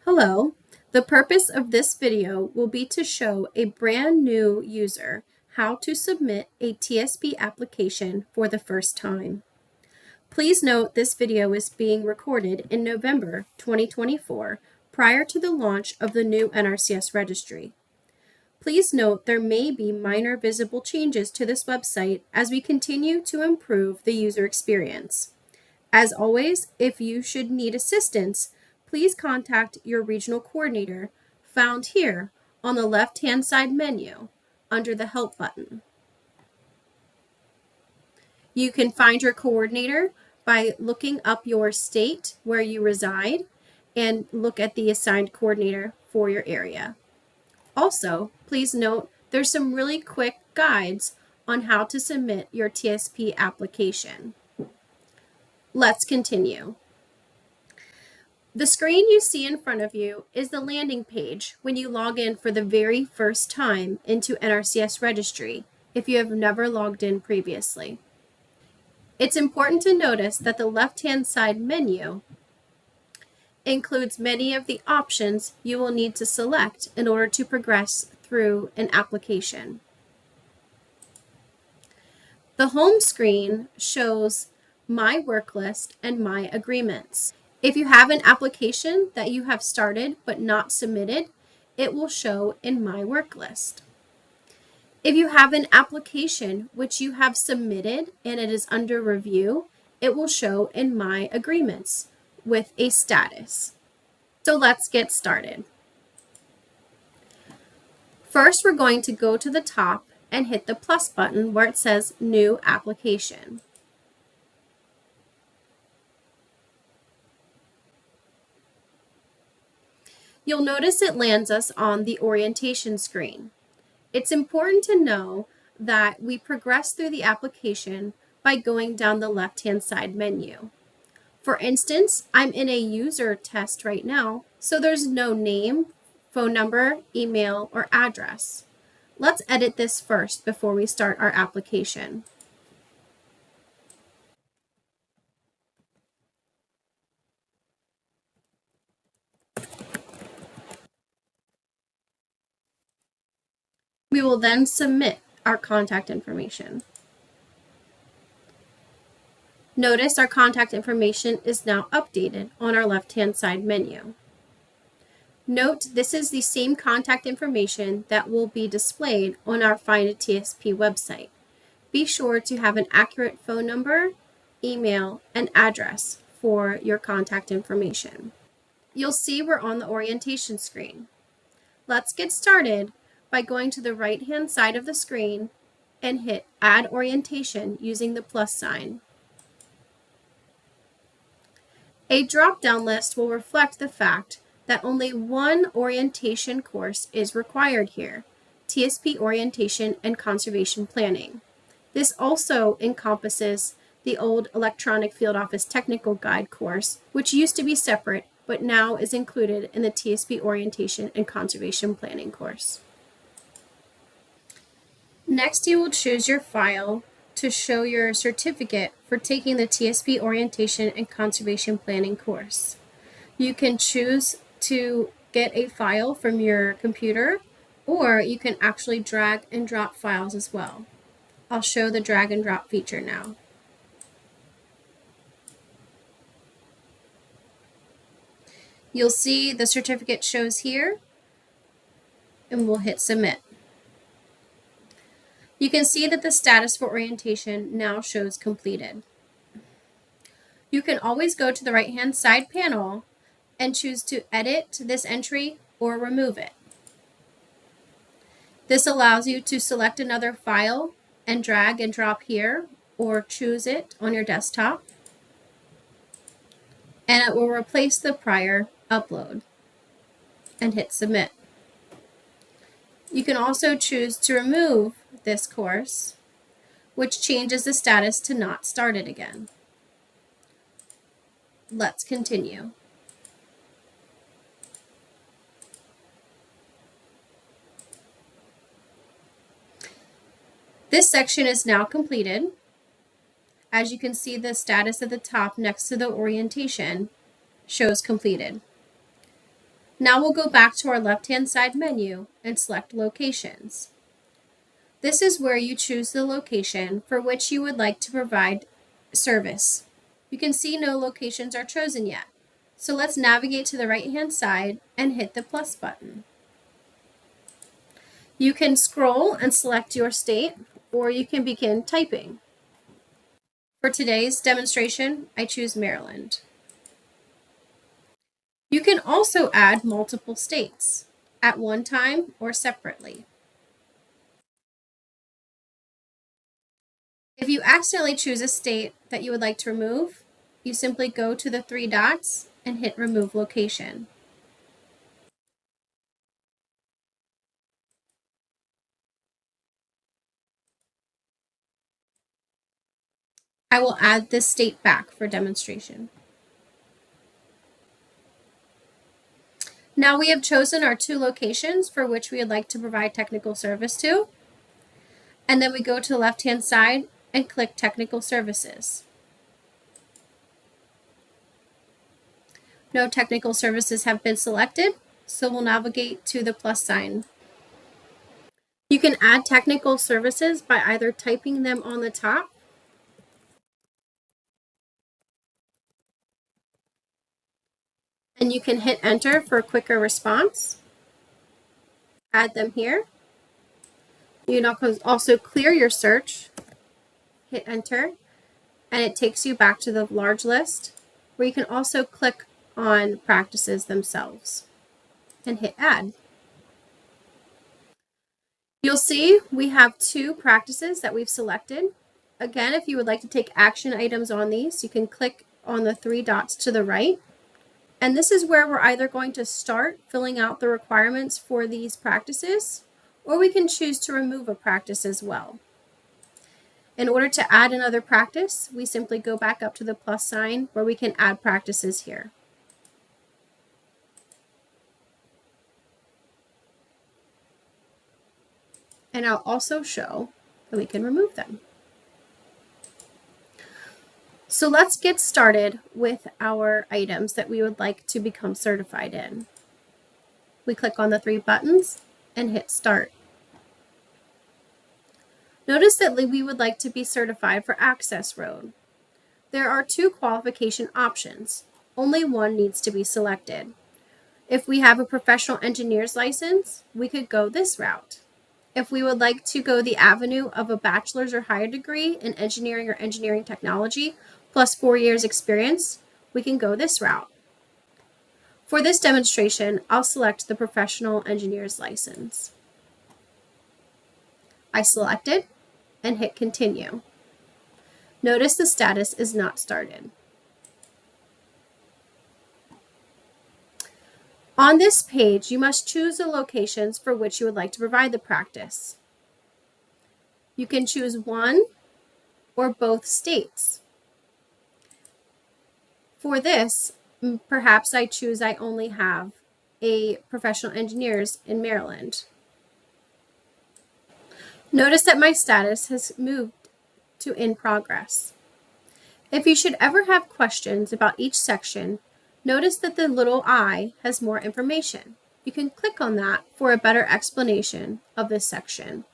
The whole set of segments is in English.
Hello, the purpose of this video will be to show a brand new user how to submit a TSP application for the first time. Please note this video is being recorded in November 2024 prior to the launch of the new NRCS registry. Please note there may be minor visible changes to this website as we continue to improve the user experience. As always, if you should need assistance, please contact your regional coordinator found here on the left-hand side menu under the Help button. You can find your coordinator by looking up your state where you reside and look at the assigned coordinator for your area. Also, please note there's some really quick guides on how to submit your TSP application. Let's continue. The screen you see in front of you is the landing page when you log in for the very first time into NRCS Registry if you have never logged in previously. It's important to notice that the left-hand side menu includes many of the options you will need to select in order to progress through an application. The home screen shows My Work List and My Agreements. If you have an application that you have started but not submitted, it will show in My Work List. If you have an application which you have submitted and it is under review, it will show in My Agreements with a status. So let's get started. First, we're going to go to the top and hit the plus button where it says New Application. You'll notice it lands us on the orientation screen. It's important to know that we progress through the application by going down the left-hand side menu. For instance, I'm in a user test right now, so there's no name, phone number, email, or address. Let's edit this first before we start our application. We will then submit our contact information. Notice our contact information is now updated on our left-hand side menu. Note this is the same contact information that will be displayed on our Find a TSP website. Be sure to have an accurate phone number, email, and address for your contact information. You'll see we're on the orientation screen. Let's get started by going to the right-hand side of the screen and hit Add Orientation using the plus sign. A drop-down list will reflect the fact that only one orientation course is required here, TSP Orientation and Conservation Planning. This also encompasses the old Electronic Field Office Technical Guide course, which used to be separate, but now is included in the TSP Orientation and Conservation Planning course. Next, you will choose your file to show your certificate for taking the TSP Orientation and Conservation Planning course. You can choose to get a file from your computer, or you can actually drag and drop files as well. I'll show the drag and drop feature now. You'll see the certificate shows here, and we'll hit Submit. You can see that the status for orientation now shows completed. You can always go to the right-hand side panel and choose to edit this entry or remove it. This allows you to select another file and drag and drop here, or choose it on your desktop, and it will replace the prior upload and hit Submit. You can also choose to remove this course, which changes the status to not started again. Let's continue. This section is now completed. As you can see, the status at the top next to the orientation shows completed. Now we'll go back to our left-hand side menu and select Locations. This is where you choose the location for which you would like to provide service. You can see no locations are chosen yet. So let's navigate to the right-hand side and hit the plus button. You can scroll and select your state, or you can begin typing. For today's demonstration, I choose Maryland. You can also add multiple states at one time or separately. If you accidentally choose a state that you would like to remove, you simply go to the three dots and hit Remove Location. I will add this state back for demonstration. Now we have chosen our two locations for which we would like to provide technical service to. And then we go to the left-hand side and click Technical Services. No technical services have been selected, so we'll navigate to the plus sign. You can add technical services by either typing them on the top and you can hit enter for a quicker response. Add them here. You can also clear your search, hit enter, and it takes you back to the large list where you can also click on practices themselves and hit add. You'll see we have two practices that we've selected. Again, if you would like to take action items on these, you can click on the three dots to the right. And this is where we're either going to start filling out the requirements for these practices, or we can choose to remove a practice as well. In order to add another practice, we simply go back up to the plus sign where we can add practices here. And I'll also show that we can remove them. So let's get started with our items that we would like to become certified in. We click on the three buttons and hit Start. Notice that we would like to be certified for access road. There are two qualification options. Only one needs to be selected. If we have a professional engineer's license, we could go this route. If we would like to go the avenue of a bachelor's or higher degree in engineering or engineering technology, plus 4 years experience, we can go this route. For this demonstration, I'll select the professional engineer's license. I select it and hit continue. Notice the status is not started. On this page, you must choose the locations for which you would like to provide the practice. You can choose one or both states. For this, perhaps I choose I only have a professional engineers in Maryland. Notice that my status has moved to in progress. If you should ever have questions about each section, notice that the little I has more information. You can click on that for a better explanation of this section.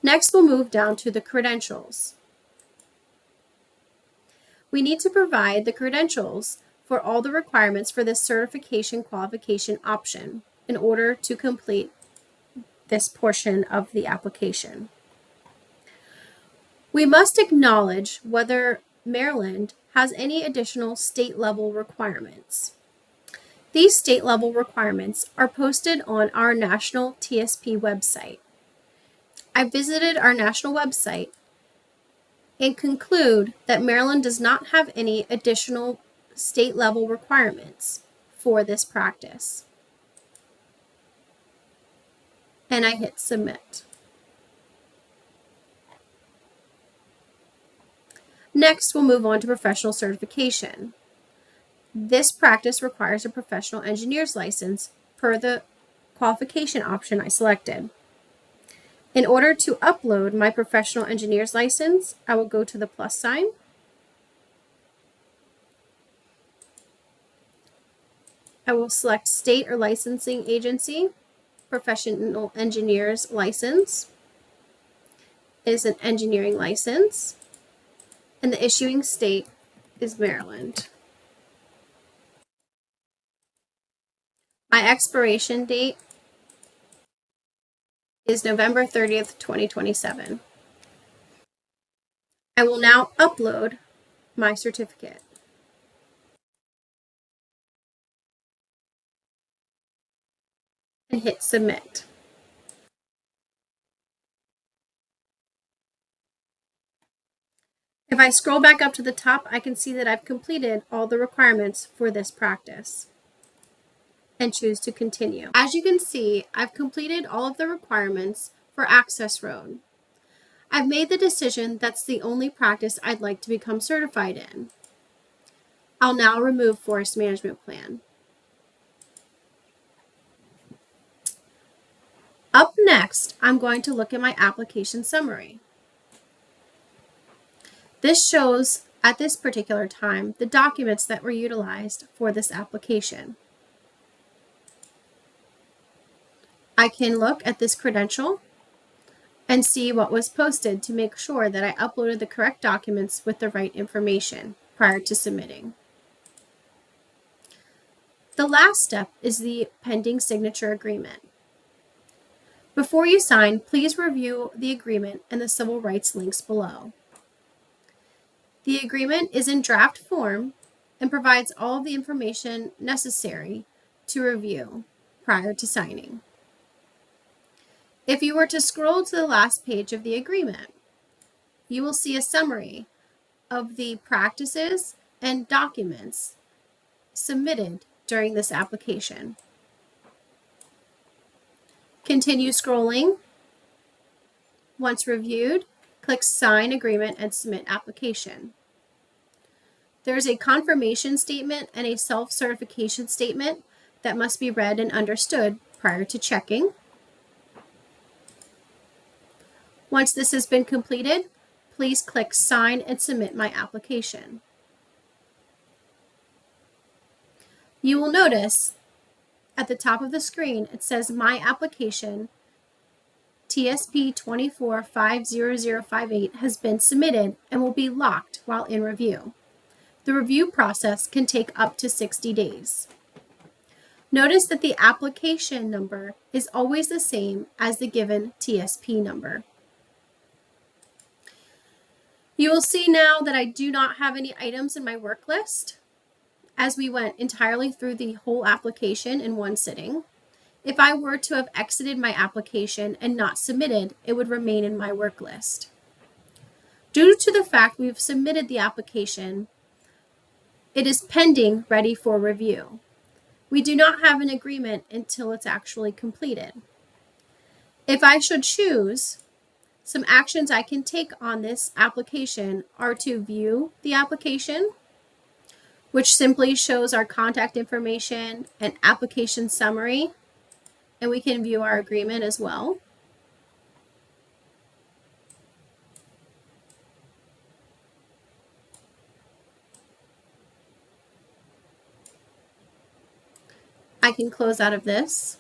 Next, we'll move down to the credentials. We need to provide the credentials for all the requirements for this certification qualification option in order to complete this portion of the application. We must acknowledge whether Maryland has any additional state-level requirements. These state-level requirements are posted on our national TSP website. I visited our national website and conclude that Maryland does not have any additional state-level requirements for this practice. And I hit submit. Next, we'll move on to professional certification. This practice requires a professional engineer's license per the qualification option I selected. In order to upload my professional engineer's license, I will go to the plus sign. I will select state or licensing agency. Professional engineer's license is an engineering license, and the issuing state is Maryland. My expiration date is November 30th, 2027. I will now upload my certificate. And hit submit. If I scroll back up to the top, I can see that I've completed all the requirements for this practice and choose to continue. As you can see, I've completed all of the requirements for Access Road. I've made the decision that's the only practice I'd like to become certified in. I'll now remove Forest Management Plan. Up next, I'm going to look at my application summary. This shows, at this particular time, the documents that were utilized for this application. I can look at this credential and see what was posted to make sure that I uploaded the correct documents with the right information prior to submitting. The last step is the pending signature agreement. Before you sign, please review the agreement and the civil rights links below. The agreement is in draft form and provides all of the information necessary to review prior to signing. If you were to scroll to the last page of the agreement, you will see a summary of the practices and documents submitted during this application. Continue scrolling. Once reviewed, click Sign Agreement and Submit Application. There is a confirmation statement and a self-certification statement that must be read and understood prior to checking. Once this has been completed, please click Sign and Submit My Application. You will notice at the top of the screen it says My Application TSP 24-50058 has been submitted and will be locked while in review. The review process can take up to 60 days. Notice that the application number is always the same as the given TSP number. You will see now that I do not have any items in my work list, as we went entirely through the whole application in one sitting. If I were to have exited my application and not submitted, it would remain in my work list. Due to the fact we've submitted the application, it is pending, ready for review. We do not have an agreement until it's actually completed. If I should choose, some actions I can take on this application are to view the application, which simply shows our contact information and application summary, and we can view our agreement as well. I can close out of this.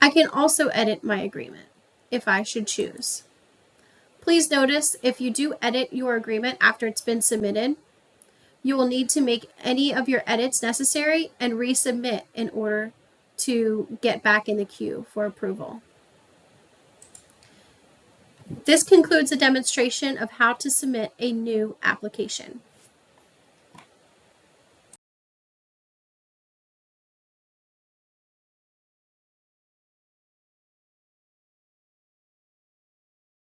I can also edit my agreement if I should choose. Please notice if you do edit your agreement after it's been submitted, you will need to make any of your edits necessary and resubmit in order to get back in the queue for approval. This concludes a demonstration of how to submit a new application.